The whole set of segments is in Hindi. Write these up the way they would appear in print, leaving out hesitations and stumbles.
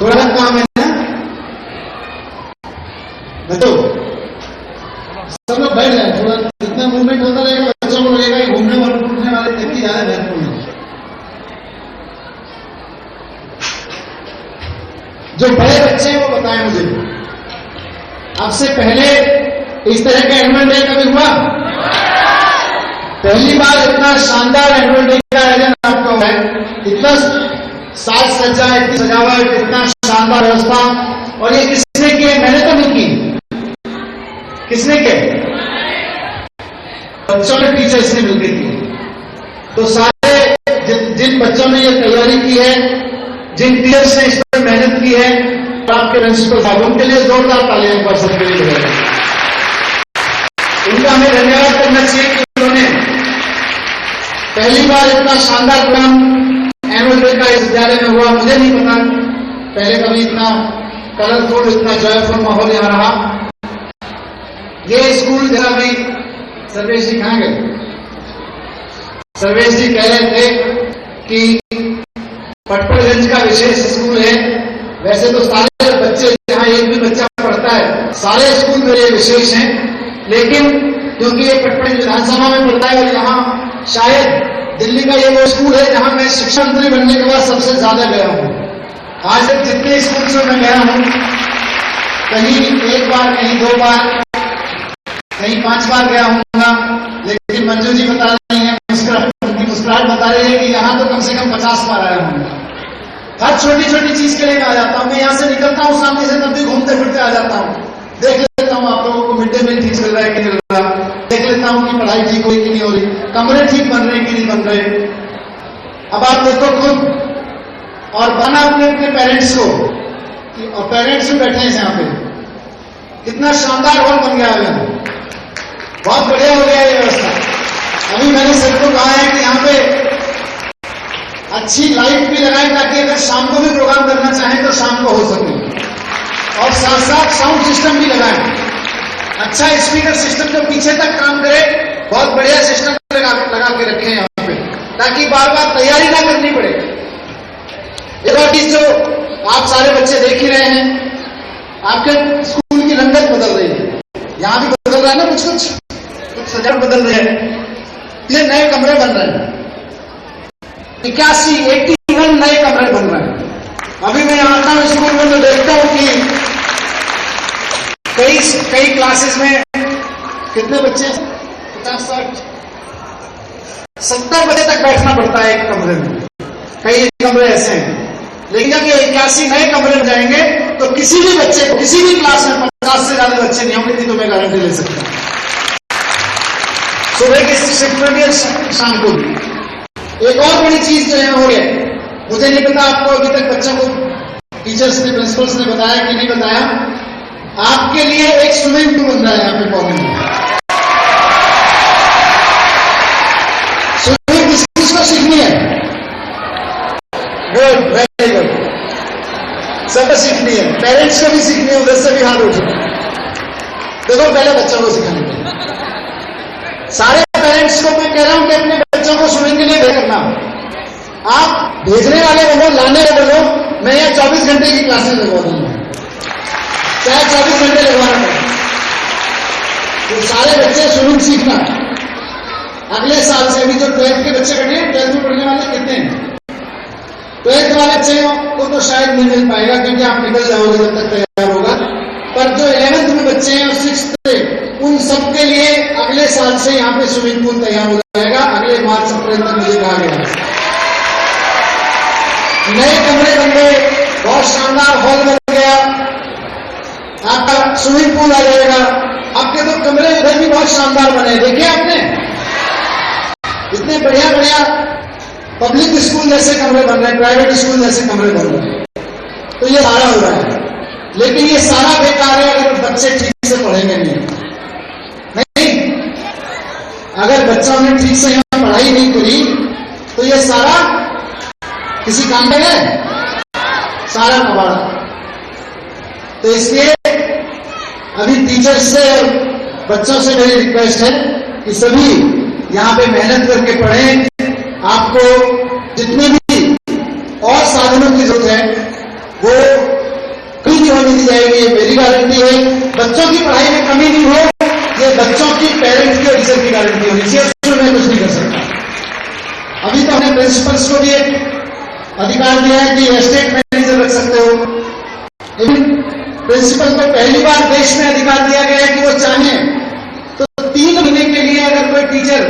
थोड़ा काम है ना बच्चों, सब लोग बैठ जाए, थोड़ा जितना मूवमेंट होता रहेगा बच्चों को लगेगा कि घूमने वाले उठने वाले व्यक्ति ज्यादा महत्वपूर्ण है। जो बड़े बच्चे हैं वो बताएं मुझे, आपसे पहले इस तरह का एनुअल डे कभी हुआ? पहली बार इतना शानदार एनुअल डे का आयोजन आपका हुआ है, इतना साज सज्जा, इतनी सजावट, इतना शानदार व्यवस्था, और ये किसने किया? मैंने तो नहीं की। किसने किया? बच्चों ने, टीचर्स ने मिलकर की। तो सारे जिन बच्चों ने ये तैयारी की है, जिन टीचर्स ने इस पर मेहनत की है, आपके प्रिंसिपल साहब, उनके लिए जोरदार तालियां एक बार सबके लिए बजाएं। उनका हमें धन्यवाद करना चाहिए कि उन्होंने पहली बार इतना शानदार प्रोग्राम एनुअल डे का इस विद्यालय में हुआ। मुझे नहीं पता पहले कभी इतना कलरफुल, इतना जॉयफुल माहौल यहां रहा। ये स्कूल जरा भी, सर्वेश जी कहां गए? सर्वेश जी कह रहे थे कि पटपड़गंज का विशेष स्कूल है। वैसे तो सारे बच्चे, जहां एक भी बच्चा पढ़ता है, सारे स्कूल मेरे विशेष हैं, लेकिन क्योंकि ये पटपड़गंज विधानसभा में पढ़ता है और यहाँ शायद दिल्ली का ये वो स्कूल है जहां मैं शिक्षा मंत्री बनने के बाद सबसे ज्यादा गया हूं। आज तक जितने स्कूल से मैं गया हूं, कहीं एक बार, कहीं 2 बार, कहीं 5 बार गया हूँगा, लेकिन मंजू जी बता रही है, उनकी मुस्कुराहट बता रही है कि यहाँ तो कम से कम 50 बार आया हूँ। हर छोटी छोटी चीज के लिए आ जाता हूँ। मैं यहाँ से निकलता हूँ सामने से, तब भी घूमते फिरते आ जाता हूँ, देख लेता हूँ आप लोगों को मिड डे मील ठीक चल रहा है कि नहीं चल रहा, देख लेता हूँ कि पढ़ाई ठीक हुई कि नहीं हो रही, कमरे ठीक बन रहे कि नहीं बन रहे। अब आप देखो खुद, और बना अपने अपने पेरेंट्स को, और पेरेंट्स भी बैठे हैं यहाँ पे, कितना शानदार हॉल बन गया है, बहुत बढ़िया हो गया ये व्यवस्था। अभी मैंने सबको कहा है कि यहाँ पे अच्छी लाइट भी लगाएं, ताकि अगर शाम को भी प्रोग्राम करना चाहें तो शाम को हो सके, और साथ साथ साउंड सिस्टम भी लगाएं, अच्छा स्पीकर सिस्टम जो पीछे तक काम करे, बहुत बढ़िया सिस्टम लगा के रखें यहाँ पे, ताकि बार बार तैयारी ना करनी पड़े। एक और चीज जो आप सारे बच्चे देख ही रहे हैं, आपके स्कूल की रंगत बदल रही है, यहाँ भी बदल रहा है ना, कुछ सजावट बदल रही है, ये नए कमरे बन रहे हैं, 81 नए कमरे बन रहे हैं। अभी मैं आता हूं स्कूल में तो देखता हूं कि कई क्लासेस में कितने बच्चे, 50, 60, 70 बजे तक बैठना पड़ता है एक कमरे में। कई कमरे ऐसे हैं, लेकिन जब ये 81 नए कमरे में जाएंगे तो किसी भी बच्चे को, किसी भी क्लास में 50 से ज्यादा बच्चे नहीं होंगे, तो मैं गारंटी ले सकता हूं। सुबह की शिफ्ट में भी, शाम को भी। एक और बड़ी चीज जो है हो गया, मुझे नहीं पता आपको अभी तक बच्चों को टीचर्स ने, प्रिंसिपल्स ने बताया कि नहीं बताया, आपके लिए एक स्विमिंग पूल बन रहा है यहाँ पे कॉलेज में। स्विमिंग किसको सीखनी है? गुड, वेरी गुड, सबको सीखनी है, पेरेंट्स को भी सीखनी है, उधर से भी हाथ उठो। देखो पहले बच्चों को सिखाने के, सारे पेरेंट्स को मैं कह रहा हूं कि अपने बच्चों को स्विमिंग के लिए भेजना। आप भेजने वाले बनो, लाने वाले बनो, मैं यहाँ 24 घंटे की क्लासेस लगवा दूंगा, चाहे 24 घंटे लगवाना पड़े, तो सारे बच्चे स्विमिंग सीखना। अगले साल से भी जो 12th के बच्चे बैठे हैं, 12th में पढ़ने वाले कितने हैं? 12th वाले बच्चे को तो शायद नहीं मिल पाएगा, क्योंकि आप निकल जाओगे जब तक तैयार होगा, पर जो 11th में बच्चे हैं और 6th से, उन सबके लिए अगले साल से यहाँ पे स्विमिंग पूल तैयार हो जाएगा। अगले मार्च अप्रैल तक मुझे कहा गया। नए कमरे बन गए, बहुत शानदार हॉल बन गया, आपका स्विमिंग पूल आ जाएगा। आपके तो कमरे उधर भी बहुत शानदार बने, देखिए आपने, इतने बढ़िया बढ़िया पब्लिक स्कूल जैसे कमरे बन रहे हैं, प्राइवेट स्कूल जैसे कमरे बन रहे हैं। तो ये सारा हो रहा है, लेकिन ये सारा बेकार है अगर बच्चे ठीक से पढ़ेंगे नहीं। अगर बच्चों ने ठीक से यहाँ पढ़ाई नहीं करी तो ये सारा किसी काम में है, सारा कबाड़ा। तो इसलिए अभी टीचर्स से और बच्चों से मेरी रिक्वेस्ट है कि सभी यहाँ पे मेहनत करके पढ़ें। आपको जितने भी और साधनों की जरूरत है वो आएगी, ये मेरी गारंटी है। बच्चों की पढ़ाई में कमी नहीं हो, ये बच्चों की पेरेंट्स की और टीचर की गारंटी होनी चाहिए, उसमें मैं कुछ नहीं कर सकता। अभी तो हमने प्रिंसिपल्स को भी एक अधिकार दिया है कि एस्टेट मैनेजर रख सकते हो। प्रिंसिपल को पहली बार देश में अधिकार दिया गया है कि वो चाहे तो 3 महीने के लिए अगर कोई टीचर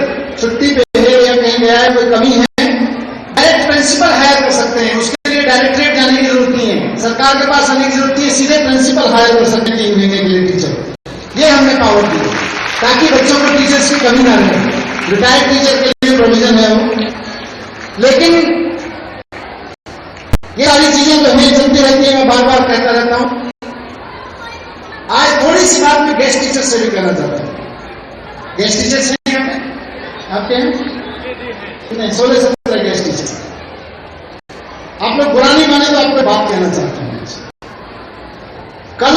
छुट्टी पे है या कहीं गया है, कोई कमी है, डायरेक्ट प्रिंसिपल हायर कर सकते हैं। उसके लिए डायरेक्टरेट जाने की जरूरत नहीं है, सरकार के पास आने की जरूरत नहीं है, सीधे प्रिंसिपल हायर कर सकते हैं 3 महीने के लिए टीचर। ये हमने पावर दी ताकि बच्चों को टीचर्स की कमी ना रहे। रिटायर्ड टीचर के लिए प्रोविजन है वो, लेकिन ये सारी चीजें जो हमें चलती रहती है, मैं बार बार कहता रहता हूं। आज थोड़ी सी बात में गेस्ट टीचर से भी कहना चाहता हूं। गेस्ट टीचर से आपके हैं नहीं, 16-17 गेस्ट टीचर। आप लोग बुरा नहीं माने तो आपको बात कहना चाहता हूं। कल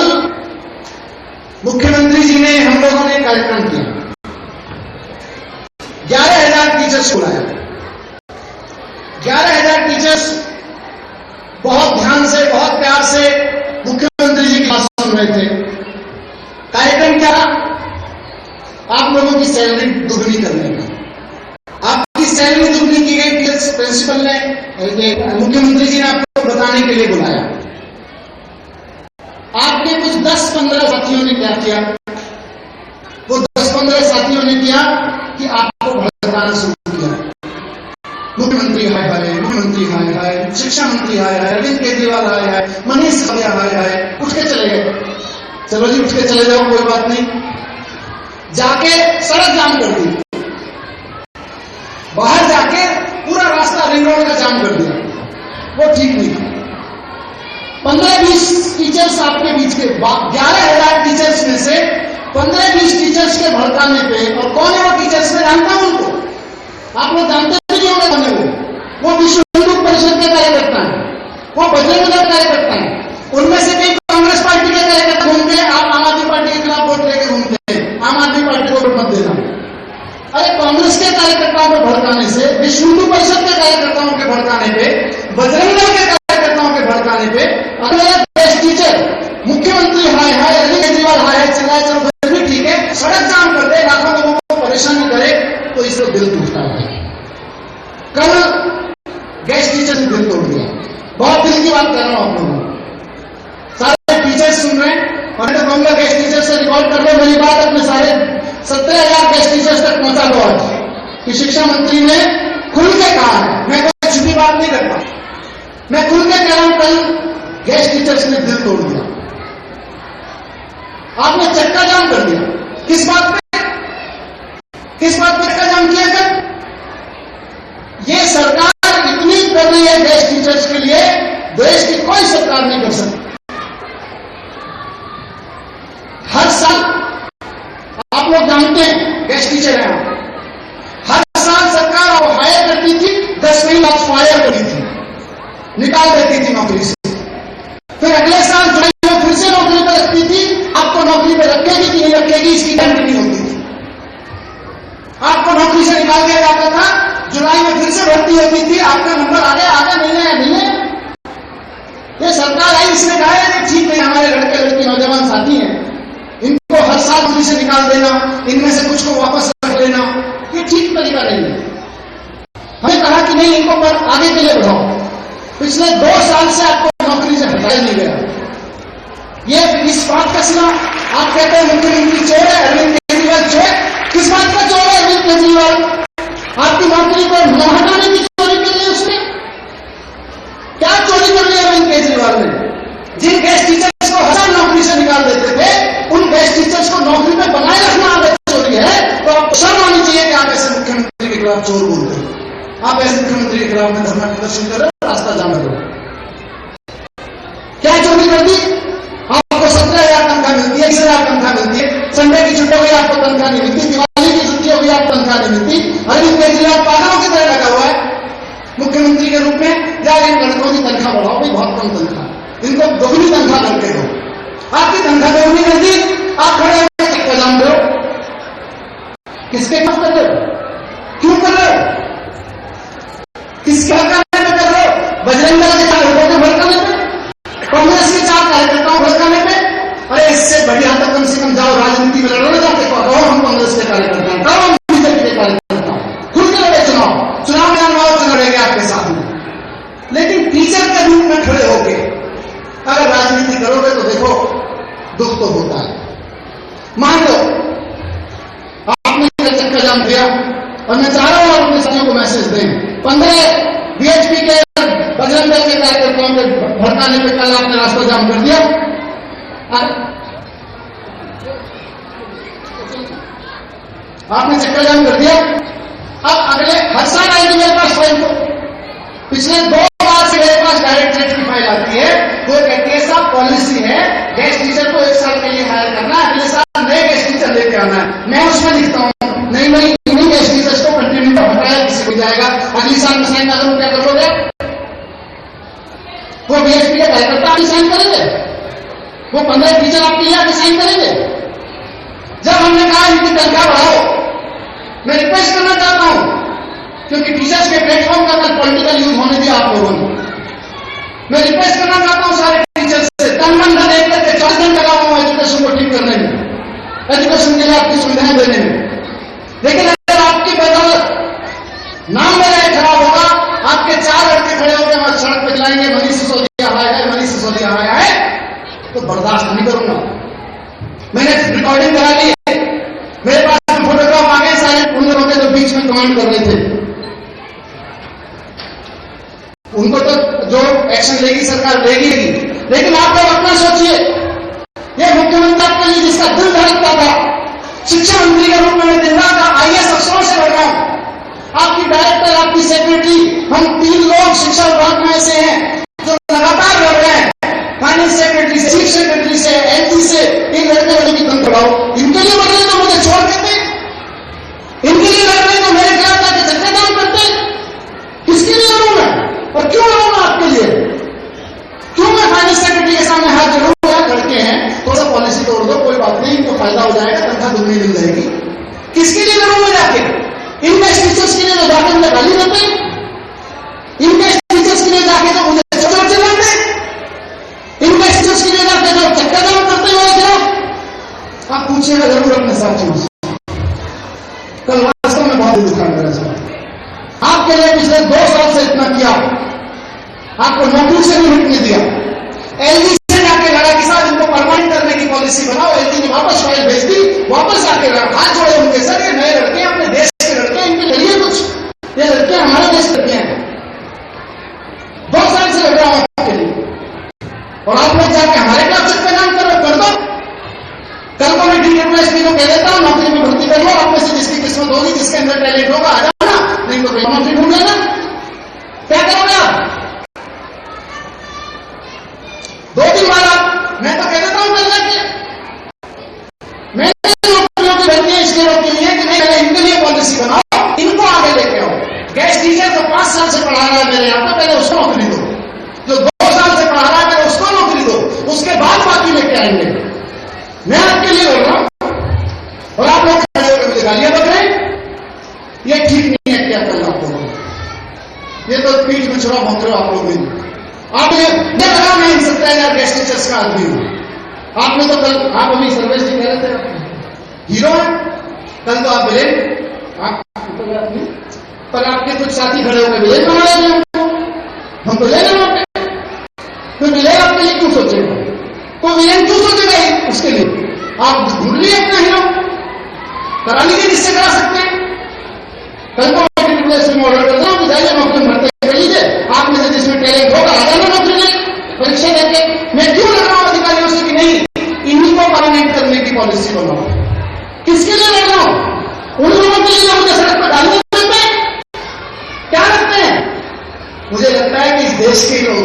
मुख्यमंत्री जी ने, हम लोगों ने कार्यक्रम किया, 11,000 टीचर्स बुलाया। 11,000 टीचर्स बहुत ध्यान से, बहुत प्यार से मुख्यमंत्री जी की बात सुन रहे थे। कार्यक्रम क्या? आप लोगों की सैलरी दुगनी करने का। आपकी सैलरी दुगनी की गई, प्रिंसिपल ने, मुख्यमंत्री जी ने आपको बताने के लिए बुलाया। आपके कुछ 10-15 साथियों ने क्या किया? वो 10-15 साथियों ने किया कि आपको भड़काना शुरू किया। मुख्यमंत्री हाय हाय, मुख्यमंत्री हाय हाय, शिक्षा मंत्री हाय हाय, अरविंद केजरीवाल हाय हाय, मनीष सिसोदिया हाय हाय। उठ के चले गए। चलो जी, उठ के चले जाओ, कोई बात नहीं। जाके सड़क जाम कर दी, बाहर जाके पूरा रास्ता रिंग रोड का जाम कर दिया। वो ठीक नहीं था। 15-20 टीचर्स आपके बीच के, 11,000 टीचर्स में से 15-20 टीचर्स के भड़काने पे, और कौन है वो टीचर्स? में जानता हूं उनको, आप लोग जानते नहीं होंगे कौन है वो विश्व हिंदू परिषद के कार्यकर्ता है, वो बजरंग दल कार्यकर्ता है। उनमें से कई कांग्रेस पार्टी के कार्यकर्ता घूमते हैं, आप आम आदमी पार्टी के खिलाफ वोट लेके घूमते हैं, आम आदमी पार्टी को वोट मत देना। अरे कांग्रेस के कार्यकर्ताओं को भड़काने से, विश्व हिंदू परिषद के कार्यकर्ताओं के भड़काने पे, बजरंग दल के कार्यकर्ताओं के भड़काने पे, अगर बेस्ट टीचर मुख्यमंत्री हाय हाय, अरविंद केजरीवाल हाय हाय चिल्लाए, चलो फिर भी ठीक है, सड़क जाम कर दे, लाखों लोगों को परेशानी करे, तो इससे दिल टूटता है। कल गेस्ट टीचर ने दिल तोड़ दिया। बहुत दिल की बात कर रहा हूं आप लोगों को, सारे टीचर्स सुन रहे हैं। और मैं कहूंगा गेस्ट टीचर से रिकॉर्ड कर लो मेरी बात, अपने सारे 17,000 गेस्ट टीचर्स तक पहुंचा दो आज कि शिक्षा मंत्री ने खुल के कहा है। मैं कोई छुपी बात नहीं करता, मैं खुल के कह रहा हूं। कल गेस्ट टीचर्स ने दिल तोड़ दिया, आपने चक्का जाम कर दिया। किस बात पे? किस बात पे चक्का जाम किया? कर ये सरकार इतनी कर रही है गेस्ट टीचर्स के लिए, देश की कोई सरकार नहीं कर सकती। हर साल आप लोग जानते हैं, गेस्ट टीचर हैं, हर साल सरकार वो हायर करती थी, 10 महीने बाद फायर करती थी, निकाल देती थी नौकरी से। फिर अगले साल जुलाई में फिर से नौकरी पर रखती थी। आपको नौकरी पर रखेगी कि नहीं रखेगी इसकी गारंटी नहीं होती थी। आपको नौकरी से निकाल दिया जाता था, जुलाई में फिर से भर्ती होती थी, आपका नंबर आ गया नहीं आया नहीं है। ये सरकार आई, इसने कहा है कि ठीक नहीं, हमारे लड़के लड़की नौजवान साथी हैं, इनको हर साल नौकरी से निकाल देना, इनमें से कुछ को वापस रख लेना, ये ठीक तरीका नहीं है। हमने कहा कि नहीं, इनको पर आगे के लिए बढ़ाओ। पिछले 2 साल से आपको नौकरी से हटाया नहीं गया। ये इस बात का सिला आप कहते हैं मुख्यमंत्री चोर है, अरविंद केजरीवाल चोर। किस बात का चोर है अरविंद केजरीवाल? आपकी नौकरी को न हटाने की चोरी कर ली उसने। क्या चोरी कर ली अरविंद केजरीवाल ने? जिन गेस्ट टीचर्स को हर नौकरी से निकाल देते थे, उन गेस्ट टीचर्स को नौकरी में बनाए रखना आदत चोरी है। तो आपको शर्म आनी चाहिए कि आप ऐसे मुख्यमंत्री के खिलाफ चोर बोलते हैं। आप ऐसे मुख्यमंत्री के खिलाफ में धरना प्रदर्शन कर रहे हो, रास्ता जाम कर रहे हो। क्या चोरी कर दी? आपको 17,000 तनख्वाह मिलती है, 1,000 तनख्वाह मिलती है, संडे की छुट्टी हुई आपको तनख्वाह नहीं मिलती, दिवाली की छुट्टी होगी आप तनख्वाह नहीं मिलती। अरविंद केजरीवाल पागलों की तरह लगा हुआ है मुख्यमंत्री के रूप में। या इन लड़कों की तनख्वाह बढ़ाओ, भाई बहुत कम तनख्वाह, इनको दोगुनी तनख्वाह करके दो। आपकी तनख्वाह दोगुनी कर दी, आप खड़े होकर चक्का जाम करो। किसके खिलाफ कर रहे हो? क्यों कर रहे हो? किसके हकाने में कर रहे हो? बजरंग दल के कार्यकर्ताओं को भड़काने पे, कांग्रेस के 4 कार्यकर्ताओं को भड़काने पे, एग्जाम दिया और मैं चाह रहा हूं आप अपने साथियों को मैसेज दें। 15 बीएचपी के बजरंग दल के कार्यकर्ताओं के भड़काने पे कल आपने रास्ता जाम कर दिया। आपने चक्कर जाम कर दिया। अब अगले हर साल आएगी मेरे पास फाइल को, पिछले 2 बार से मेरे पास डायरेक्टरेट की फाइल आती है, वो कहती है साहब पॉलिसी है गेस्ट टीचर को 1 साल के लिए हायर करना, अगले साल नए गेस्ट टीचर लेके आना है। मैं उसमें लिखता हूं नहीं इन्हीं गेस्ट टीचर्स को कंटिन्यू हटाया किसी को जाएगा, अगली साल में साइन करूं, क्या करोगे? वो बीएचपी के कार्यकर्ता आपकी साइन करेंगे, वो 15 टीचर आपके लिए आके साइन करेंगे। जब हमने कहा इनकी तनख्वाह बढ़ाओ, मैं रिक्वेस्ट करना चाहता हूं क्योंकि टीचर्स के प्लेटफॉर्म का कल पॉलिटिकल यूज होने दिया आप लोगों ने, मैं रिक्वेस्ट करना चाहता हूं सारे टीचर्स से, तन मन धन एक करके 4 दिन लगा हुआ एजुकेशन को ठीक करने में, एजुकेशन के लिए आपकी सुविधाएं देने में। लेकिन अगर आपकी बदौलत नाम मेरा खराब होगा, आपके 4 लड़के खड़े होकर वहां सड़क पर चलाएंगे मनीष सिसोदिया आया है, मनीष सिसोदिया आया है, तो बर्दाश्त नहीं करूंगा। मैंने रिकॉर्डिंग करा ली है, मेरे पास फोटोग्राफ आ गए सारे उन लोगों के जो बीच में कमांड कर रहे थे, उनको तो जो एक्शन लेगी सरकार लेगी। लेकिन आप लोग अपना सोचिए, ये मुख्यमंत्री आपके लिए जिसका दिल धड़कता था, शिक्षा मंत्री के रूप में दिन रात आईएएस अफसरों से लड़ रहा हूं, आपकी डायरेक्टर, आपकी सेक्रेटरी, हम 3 लोग शिक्षा विभाग में ऐसे हैं जो लगातार लड़ रहे हैं, फाइनेंस सेक्रेटरी से, चीफ सेक्रेटरी से, एलजी से, इन लड़ने वाले की तंत्र बढ़ाओ। इनके लिए लड़ रहे तो मुझे छोड़ देते, इनके लिए लड़ रहे तो मेरे खिलाफ जाके चक्कर जाम करते। किसके लिए लड़ूं मैं और क्यों लड़ूंगा आपके लिए? क्यों मैं फाइनेंस सेक्रेटरी के सामने हाथ जोड़ूंगा? लड़के हैं, थोड़ा पॉलिसी तोड़ दो, कोई बात नहीं, इनको फायदा हो जाएगा, तनख्वाह दुगनी मिल जाएगी। किसके लिए लड़ूंगा जाके? इन गेस्ट टीचर्स के लिए तो जाके मुझे गाली देते, इन गेस्ट टीचर्स के लिए जाके तो मुझे चक्कर चलाते, इन गेस्ट टीचर्स के लिए जाके जो चक्कर जाम करते हुए क्या? आप पूछिएगा जरूर अपने साथियों से। कल वास्तव में बहुत दुखा मेरा साथ, आपके लिए पिछले 2 साल से इतना किया, आपको नौकरी से भी हटने दिया, एलजी से जाके लड़ा कि साहब इनको परमानेंट करने की पॉलिसी बनाओ, एलजी ने वापस फाइल भेज दी, वापस आके हाथ जोड़े उनके सर, ये नए लड़के अपने देश के लड़के, इनके लिए कुछ, ये लड़के हमारे देश के लड़के हैं। 2 साल से लड़ रहा हूं आपके लिए और आप लोग जाके हमारे खिलाफ चक्कर जाम कर दो। कल को मैं डीएसपी को कह देता हूं नौकरी में भर्ती कर लो, आप में से जिसकी किस्मत होगी, जिसके अंदर टैलेंट होगा आ जाना, नहीं तो नौकरी ढूंढ लेना। क्या करोगे आप? 2-3 बार आप, मैं तो कह देता हूं कल जाके, मैंने नौकरियों की भर्ती इसलिए रोकी हुई है कि नहीं, पहले इनके लिए पॉलिसी बनाओ, इनको आगे लेके आओ। गेस्ट टीचर तो 5 साल से पढ़ा रहा है मेरे यहाँ पे, पहले उसको नौकरी दो, जो 2 साल से पढ़ा रहा है पहले उसको नौकरी दो, उसके बाद बाकी लेके आएंगे। मैं आपके लिए बोल रहा हूं और आप लोग खड़े होकर मुझे गालियां बक रहे हैं, ये ठीक नहीं है। क्या करना आप लोगों को? ये तो पीठ में छुरा भोंक रहे हो आप लोग भी। आप ये लगा मैं इन 17,000 गेस्ट टीचर्स का आदमी हूं। आपने तो कल, आप अभी सर्वेश जी कह रहे थे हीरो है, कल तो आप विलेन, आप पर आपके कुछ साथी खड़े होकर विलेन बना रहे हैं, हम तो ले रहे हैं। तो विलेन आपके लिए क्यों सोचेगा? तो विलेन क्यों सोचेगा उसके लिए? आप ढूंढ लिए अपना हीरो, करा लीजिए जिससे करा सकते हैं। कल को ऑर्डर करता हूं कि जाइए नौकरी भरते कर लीजिए, आप में से जिसमें टैलेंट होगा आ जाना नौकरी ले, परीक्षा देके। मैं क्यों लड़ रहा हूं अधिकारियों से कि नहीं इन्हीं को परमानेंट करने की पॉलिसी बनाओ? किसके लिए लड़ रहा हूं? उन लोगों के लिए मुझे सड़क पर डालने देते हैं, क्या लगते हैं? मुझे लगता है कि इस देश के लोग,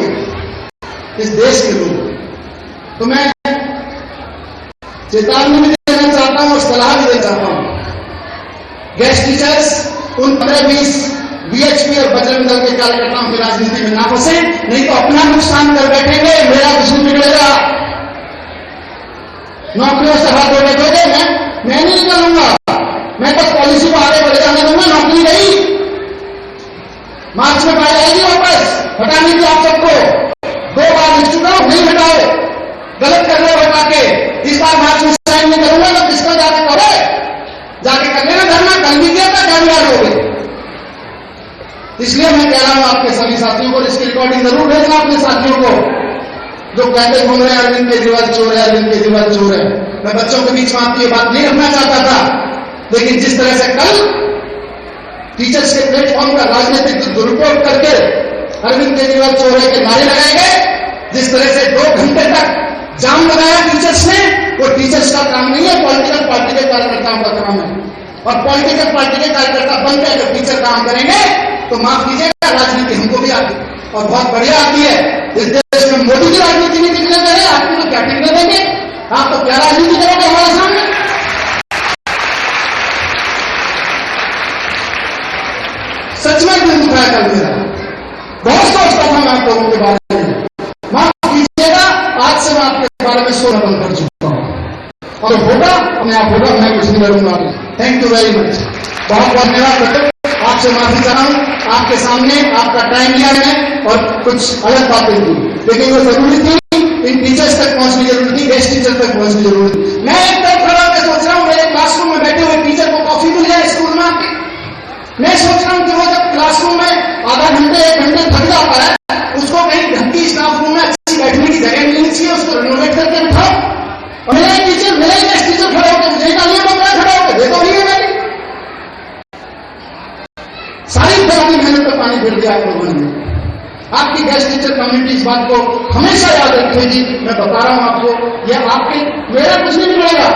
इस देश के लोग, तो मैं चेतावनी भी देना चाहता हूं और सलाह भी देना चाहता हूं, गेस्ट टीचर्स उन 15-20 बीएचपी और बजरंग दल के कार्यकर्ताओं की राजनीति में ना फंसे, नहीं तो अपना नुकसान कर बैठेंगे, मेरा कुछ बिगड़ेगा। नौकरियों से हाथ धो बैठोगे, मैं नहीं निकालूंगा, मैं तो पॉलिसी को आगे बढ़ जाने दूंगा। नौकरी गई, मार्च में पाई जाएगी वापस, हटाने की आप सबको 2 बार लिख चुका हूं, नहीं हटाओ, गलत कर रहे हो हटा के। इस बार मार्च में साइन नहीं करूंगा तो किसको जाके करो, जाके कर लेना धरना, कल भी किया था, क्या हो गए। इसलिए मैं कह रहा हूं आपके सभी साथियों को, इसकी रिकॉर्डिंग जरूर भेजना अपने साथियों को जो कहते घूम रहे हैं अरविंद केजरीवाल चोर है, अरविंद केजरीवाल चोर है। मैं बच्चों के बीच में आपकी ये बात नहीं रखना चाहता था, लेकिन जिस तरह से कल टीचर्स के प्लेटफॉर्म का राजनीतिक दुरुपयोग करके अरविंद केजरीवाल चौराहे के नारे लगाए गए, जिस तरह से 2 घंटे तक जाम लगाया टीचर्स ने, वो टीचर्स का काम नहीं है, पॉलिटिकल पार्टी के कार्यकर्ताओं का काम है। और पॉलिटिकल पार्टी के कार्यकर्ता बनकर जब टीचर काम करेंगे तो माफ कीजिएगा, राजनीति हमको भी आती है और बहुत बढ़िया आती है। इस देश में मोदी की राजनीति नहीं टिकने दे रहे, आपको तो क्या टिकने देंगे? आप तो क्या राजनीति करोगे हमारे सामने? सच में दिल दुखाया कल मेरा, बहुत सोचता था मैं आप लोगों के बारे में। माफ कीजिएगा, आज से मैं आपके बारे में सोचना बंद कर चुका हूं, और होगा अपने आप होगा, मैं कुछ नहीं करूंगा। थैंक यू वेरी मच, बहुत बहुत धन्यवाद। आपसे माफी चाहता हूं, आपके सामने आपका टाइम लिया मैंने और कुछ अलग बातें की, लेकिन वो जरूरी थी, इन टीचर्स तक पहुंचनी जरूरी थी, गेस्ट टीचर तक पहुंचनी जरूरी थी। मैं एक तरफ खड़ा होकर सोच रहा हूं मेरे क्लासरूम में बैठे हुए टीचर को कॉफी मिल जाए स्कूल में आके। मैं सोच रहा हूं कि वो जब क्लासरूम में आधा घंटे 1 घंटे थक जाता है, उसको कहीं ढंग की स्टाफ रूम में अच्छी बैठने की जगह मिलनी चाहिए, उसको रिनोवेट करके बिठाओ। और मेरा टीचर, मेरा गेस्ट टीचर खड़ा होकर मुझे गालियां बक रहा, खड़ा होकर देखो नहीं है मैंने सारी तरह की मेहनत पर पानी फेर दिया आप लोगों ने। आपकी गेस्ट टीचर कम्युनिटी इस बात को हमेशा याद रखेगी। मैं बता रहा हूं आपको, यह आपके मेरा कुछ नहीं मिलेगा,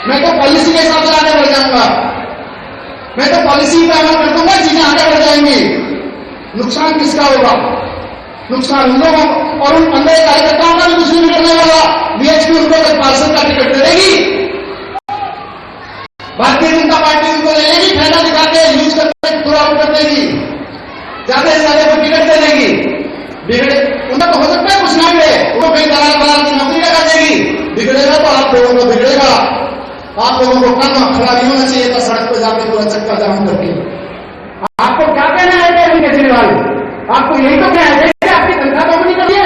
मैं तो पॉलिसी के हिसाब से आगे बढ़ जाऊंगा, मैं तो पॉलिसी पे अमल कर दूंगा, चीजें आगे बढ़ जाएंगी। नुकसान किसका होगा? नुकसान उन लोगों और उन अंदर कार्यकर्ताओं का भी कुछ नहीं करने वाला। बीएचपी उनको तक पार्षद का टिकट दे देगी, भारतीय जनता पार्टी उनको ले लेगी, फायदा दिखा के यूज करके थ्रू आउट कर देगी, ज्यादा से ज्यादा वो टिकट दे देगी। बिगड़े उनका तो हो सकता है कुछ ना मिले, उनको कहीं दलाल की नौकरी लगा देगी। बिगड़ेगा तो आप लोगों को बिगड़ेगा, आप लोगों को कम खड़ा नहीं होना चाहिए था सड़क पर जाके पूरा चक्का जाम करके। आपको क्या कहना है अरविंद केजरीवाल? आपको यही तो कहना है कि आपकी तनख्वाह दोगुनी कर दिए।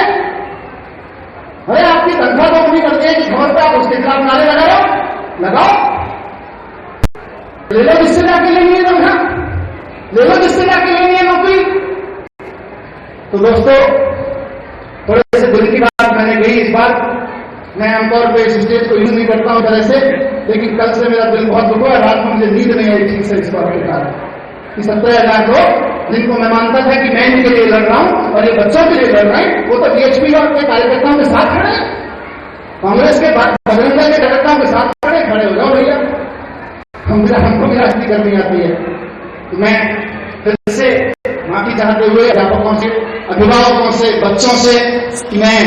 अरे आपकी तनख्वाह दोगुनी कर दिए कि खबर पे आप उसके खिलाफ नारे लगाओ, ले लो जिससे जाके लेनी है तनख्वाह, ले लो जिससे जाके लेनी है नौकरी। तो दोस्तों, थोड़े से दिल की बात मैंने कही इस बार, मैं आमतौर पर इस स्टेज को यूज नहीं करता हूं तरह से, लेकिन कल से मेरा दिल बहुत दुखा है। रात में मुझे नींद नहीं आई ठीक से इस बात के कारण कि 17,000 लोग जिनको मैं मानता था कि मैं इनके लिए लड़ रहा हूं और ये बच्चों के लिए लड़ रहे हैं, वो तो बीएचपी और अपने कार्यकर्ताओं के साथ खड़े हैं, कांग्रेस के बजरंग दल के कार्यकर्ताओं के साथ खड़े हो जाओ भैया, हमको भी राजनीति करनी आती है। तो मैं फिर से माफी चाहते हुए अध्यापकों से, अभिभावकों से, बच्चों से कि मैं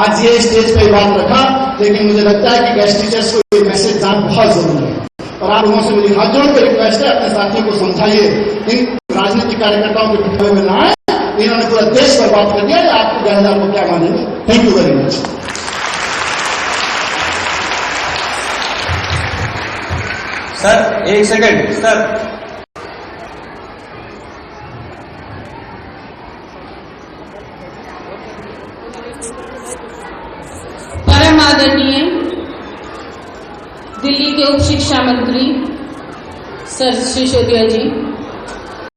आज ये स्टेज पर बात रखा, लेकिन मुझे लगता है कि गेस्ट टीचर्स को ये मैसेज जाना बहुत जरूरी है। और आप लोगों से मेरी हाथ जोड़ कर रिक्वेस्ट है, अपने साथियों को समझाइए, इन राजनीतिक कार्यकर्ताओं के ठिकाने में ना आए, इन्होंने पूरा देश बर्बाद कर दिया, आपको 10,000 को क्या मानेंगे। Thank you very much. Sir 1 second sir. परम आदरणीय दिल्ली के उप शिक्षा मंत्री सर सिसोदिया जी,